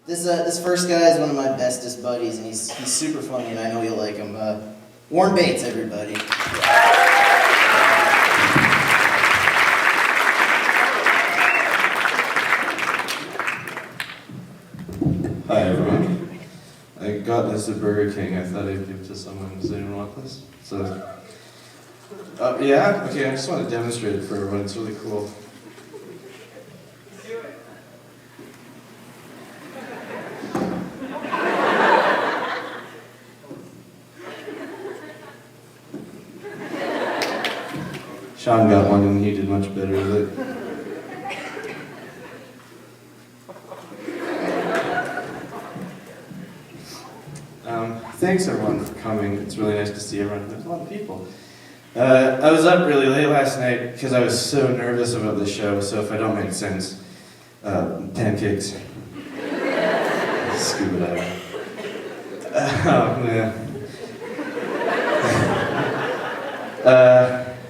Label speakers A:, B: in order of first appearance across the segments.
A: This first guy is one of my bestest buddies, and he's super funny, and I know you'll like him. Warren Bates, everybody.
B: Hi everyone. I got this at Burger King. I thought I'd give it to someone. Does anyone want this? So, yeah? Okay, I just want to demonstrate it for everyone. It's really cool. Shawn got one and he did much better with it. Thanks everyone for coming. It's really nice to see everyone. There's a lot of people. I was up really late last night because I was so nervous about the show, so if I don't make sense, pancakes. Scuba diving. Oh man.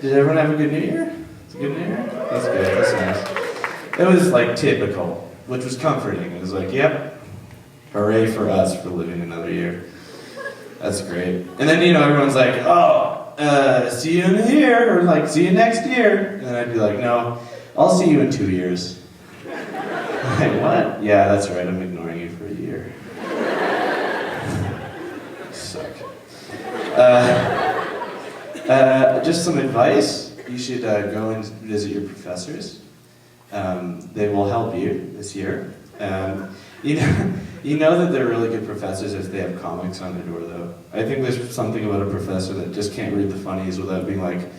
B: Did everyone have a good New Year? It's a good New Year? That's good, that's nice. It was like typical, which was comforting. It was like, yep, hooray for us for living another year. That's great. And then, everyone's like, oh, see you in a year, or like, see you next year. And then I'd be like, no, I'll see you in 2 years. Like, what? Yeah, that's right, I'm ignoring you for a year. You suck. Just some advice. You should go and visit your professors. They will help you this year. You know that they're really good professors if they have comics on their door, though. I think there's something about a professor that just can't read the funnies without being like,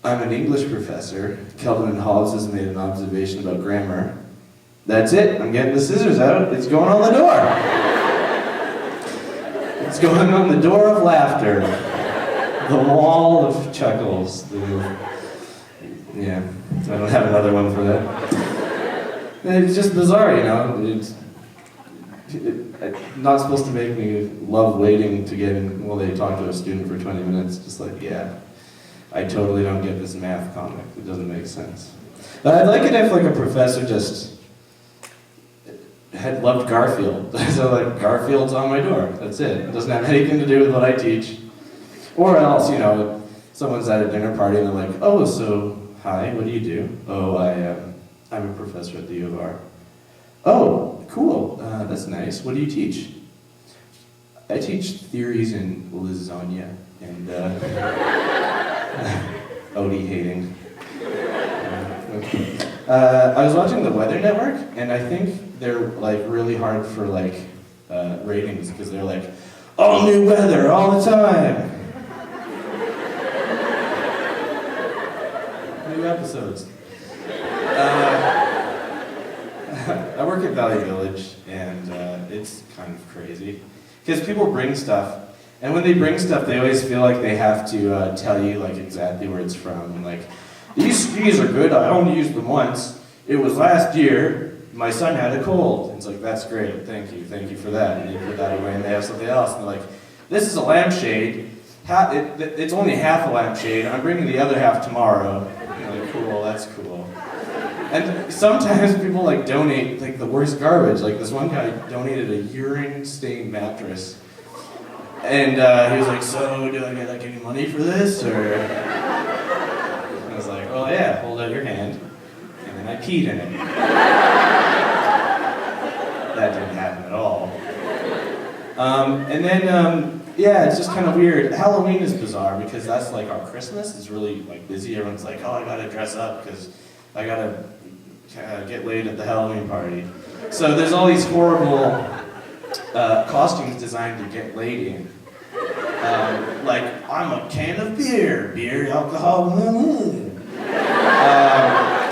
B: I'm an English professor. Kelvin and Hobbes has made an observation about grammar. That's it. I'm getting the scissors out. It's going on the door. It's going on the door of laughter. The wall of chuckles. Yeah, I don't have another one for that. It's just bizarre, It's not supposed to make me love waiting to get in while they talk to a student for 20 minutes. Just like, yeah, I totally don't get this math comic. It doesn't make sense. But I'd like it if like a professor just had loved Garfield. So like, Garfield's on my door. That's it. It doesn't have anything to do with what I teach. Or else, someone's at a dinner party and they're like, oh, so, hi, what do you do? Oh, I'm a professor at the U of R. Oh, cool, that's nice. What do you teach? I teach theories in lasagna and Odie hating. I was watching the Weather Network, and I think they're like really hard for like ratings because they're like, all new weather all the time. New episodes. I work at Valley Village, and it's kind of crazy. Because people bring stuff, and when they bring stuff, they always feel like they have to tell you like exactly where it's from. And like, these skis are good, I only used them once. It was last year, my son had a cold. It's like, that's great, thank you for that. And they put that away and they have something else. And they're like, this is a lampshade. It's only half a lampshade. I'm bringing the other half tomorrow. And you're like, cool, that's cool. And sometimes people like donate like the worst garbage. Like this one guy donated a urine-stained mattress. And he was like, so do I get like any money for this? Or I was like, well yeah, hold out your hand. And then I peed in it. That didn't happen at all. And then, yeah, it's just kind of weird. Halloween is bizarre because that's like our Christmas is really like busy. Everyone's like, oh, I gotta dress up because I gotta get laid at the Halloween party. So there's all these horrible costumes designed to get laid in. Like, I'm a can of beer, alcohol.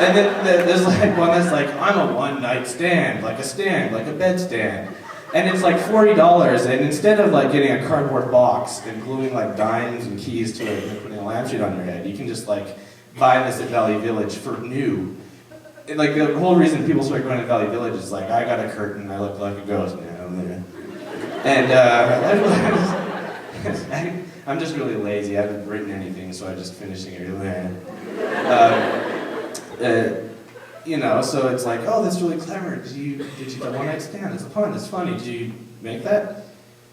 B: And then there's like one that's like, I'm a one-night stand, like a bed stand. And it's like $40, and instead of like getting a cardboard box and gluing like dimes and keys to it and putting a lampshade on your head, you can just like buy this at Valley Village for new. And, like the whole reason people start going to Valley Village is like, I got a curtain, I look like a ghost now. And I'm just really lazy. I haven't written anything, so I'm just finishing it. you know, so it's like, oh, that's really clever. Did you the one night stand? It's a pun. It's funny. Did you make that?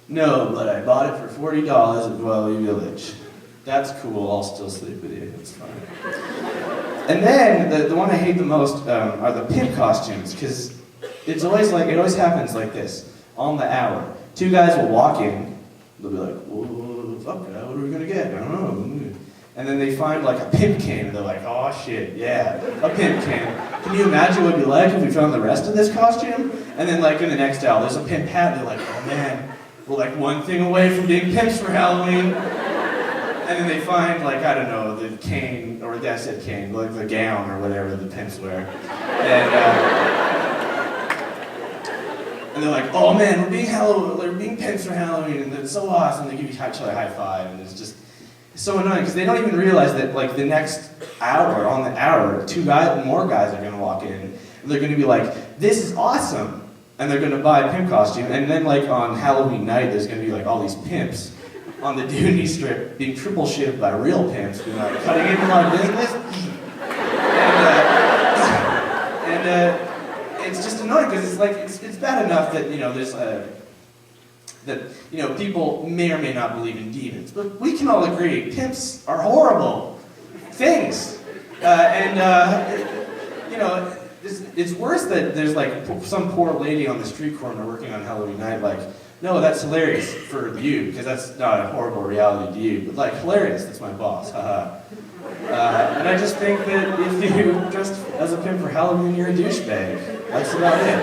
B: No, but I bought it for $40 at Dwelly Village. That's cool. I'll still sleep with you. It's fine. And then the one I hate the most are the pimp costumes, because it's always like, it always happens like this on the hour. Two guys will walk in. They'll be like, "Whoa, fuck, what are we gonna get? I don't know." And then they find like a pimp cane, and they're like, "Oh shit, yeah, a pimp cane." Can you imagine what it'd be like if we found the rest of this costume? And then like in the next hour, there's a pimp hat, and they're like, "Oh man, we're like one thing away from being pimps for Halloween." And then they find like, I don't know, the cane, or I said cane, like the gown or whatever the pimps wear. And they're like, "Oh man, we're being pimps for Halloween, and it's so awesome." They give each other a high five, and it's just so annoying because they don't even realize that like the next hour, on the hour, more guys are gonna walk in, and they're gonna be like, "This is awesome," and they're gonna buy a pimp costume, and then like on Halloween night, there's gonna be like all these pimps on the Dooney Strip being triple shifted by real pimps, being like cutting into my business, and it's just annoying because it's like it's bad enough that there's that people may or may not believe in demons, but we can all agree pimps are horrible things, it's worse that there's like some poor lady on the street corner working on Halloween night like, "No, that's hilarious for you, because that's not a horrible reality to you, but like hilarious, that's my boss, haha." And I just think that if you dressed as a pimp for Halloween, you're a douchebag. That's about it.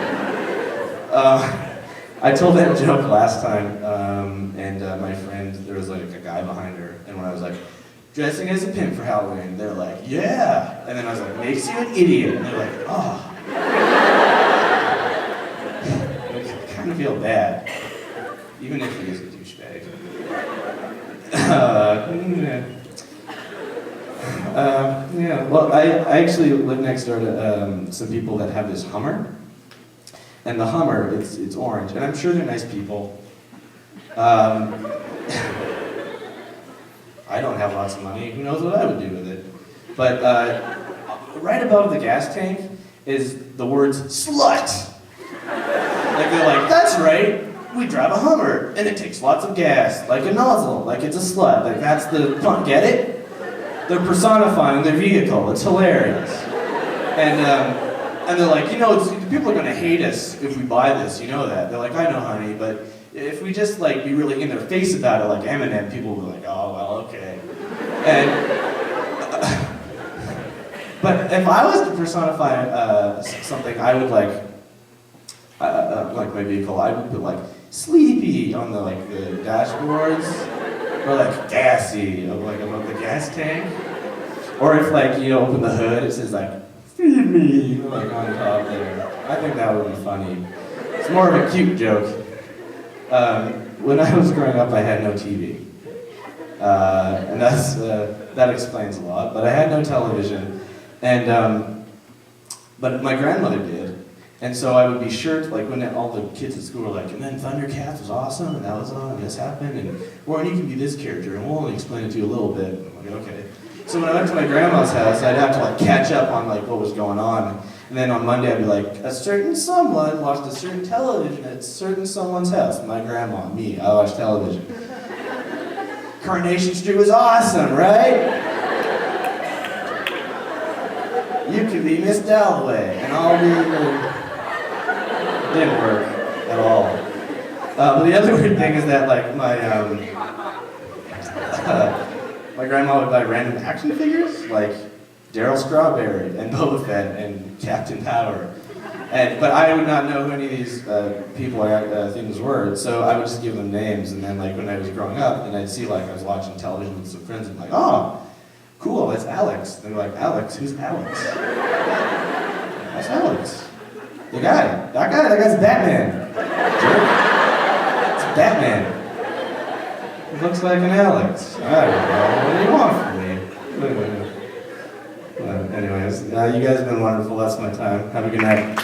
B: I told that joke last time, and my friend, there was like a guy behind her, and when I was like, "Dressing as a pimp for Halloween," they're like, "Yeah," and then I was like, "Makes you an idiot," and they're like, "Oh." I kind of feel bad, even if he is a douchebag. Well, I actually live next door to some people that have this Hummer. And the Hummer, it's orange, and I'm sure they're nice people. I don't have lots of money. Who knows what I would do with it? But right above the gas tank is the words "slut." Like they're like, "That's right. We drive a Hummer, and it takes lots of gas, like a nozzle, like it's a slut." Like that's the fun. Get it? They're personifying their vehicle. It's hilarious. And they're like, people are gonna hate us if we buy this. You know that? They're like, "I know, honey, but if we just like be really in their face about it, like Eminem, people will be like, oh well, okay." But if I was to personify something, I would like my vehicle, I would put like "sleepy" on the dashboards, or like "gassy" above the gas tank, or if open the hood, it says like "feed me" on top there. I think that would be funny. It's more of a cute joke. When I was growing up, I had no TV, and that explains a lot. But I had no television, and but my grandmother did. And so I would be sure to, when all the kids at school were like, "And then Thundercats was awesome, and that was on, and this happened, and Warren, you can be this character, and we'll only explain it to you a little bit." I'm like, "Okay." So when I went to my grandma's house, I'd have to catch up on what was going on. And then on Monday I'd be like, "A certain someone watched a certain television at certain someone's house." My grandma, me, I watched television. Coronation Street was awesome, right? You could be Miss Dalloway, and I'll be... Didn't work at all. But the other weird thing is that my grandma would buy random action figures, like Daryl Strawberry and Boba Fett and Captain Power. But I would not know who any of these people or things were, so I would just give them names. And then when I was growing up, and I'd see I was watching television with some friends, and I'm like, "Oh, cool, it's Alex." And they're like, "Alex? Who's Alex?" "That's Alex. The guy. That guy's Batman." "It's Batman. He looks like an Alex." "I don't know. What do you want from me?" Anyways, you guys have been wonderful. That's my time. Have a good night.